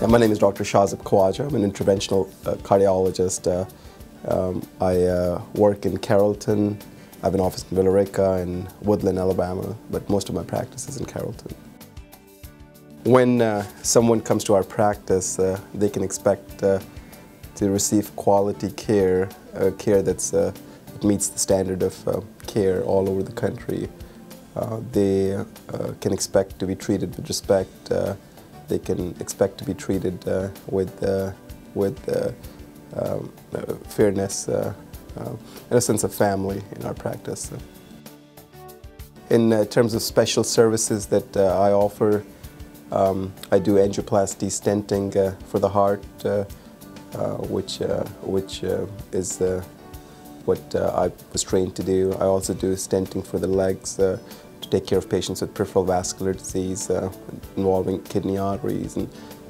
My name is Dr. Shazib Khawaja. I'm an interventional cardiologist. I work in Carrollton. I have an office in Rica and Woodland, Alabama, but most of my practice is in Carrollton. When someone comes to our practice, they can expect to receive quality care, care that meets the standard of care all over the country. They can expect to be treated with respect. They can expect to be treated with fairness and a sense of family in our practice. In terms of special services that I offer, I do angioplasty stenting for the heart, which is what I was trained to do. I also do stenting for the legs to take care of patients with peripheral vascular disease involving kidney arteries and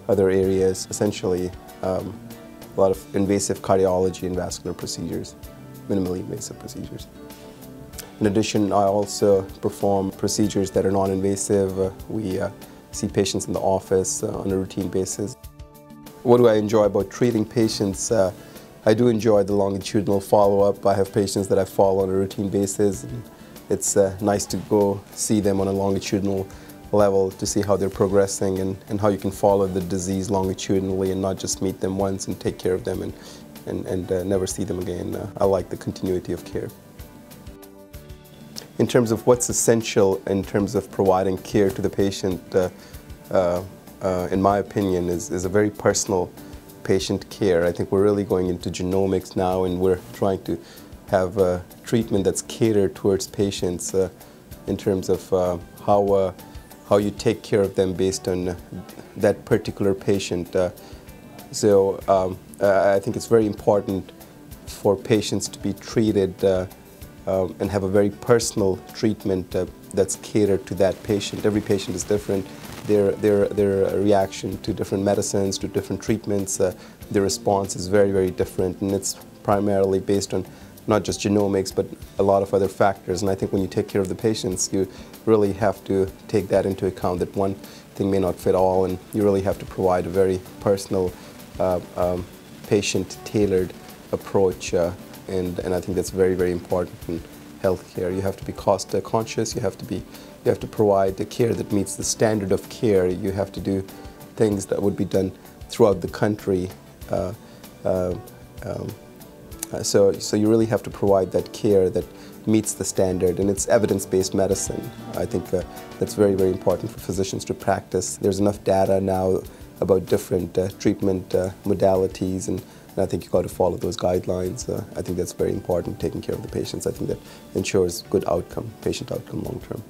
other areas. Essentially, a lot of invasive cardiology and vascular procedures, minimally invasive procedures. In addition, I also perform procedures that are non-invasive. We see patients in the office on a routine basis. What do I enjoy about treating patients? I do enjoy the longitudinal follow-up. I have patients that I follow on a routine basis. And it's nice to go see them on a longitudinal level to see how they're progressing and how you can follow the disease longitudinally and not just meet them once and take care of them and never see them again. I like the continuity of care. In terms of what's essential in terms of providing care to the patient, in my opinion, is a very personal patient care. I think we're really going into genomics now, and we're trying to have a treatment that's catered towards patients in terms of how you take care of them based on that particular patient. So I think it's very important for patients to be treated and have a very personal treatment that's catered to that patient. Every patient is different. Their reaction to different medicines, to different treatments, their response is very, very different, and it's primarily based on not just genomics, but a lot of other factors. And I think when you take care of the patients, you really have to take that into account, that one thing may not fit all, and you really have to provide a very personal, patient-tailored approach. And I think that's very, very important in healthcare. You have to be cost conscious. You have to provide the care that meets the standard of care. You have to do things that would be done throughout the country. So you really have to provide that care that meets the standard, and it's evidence-based medicine. I think that's very, very important for physicians to practice. There's enough data now about different treatment modalities, and I think you've got to follow those guidelines. I think that's very important, taking care of the patients. I think that ensures good outcome, patient outcome long term.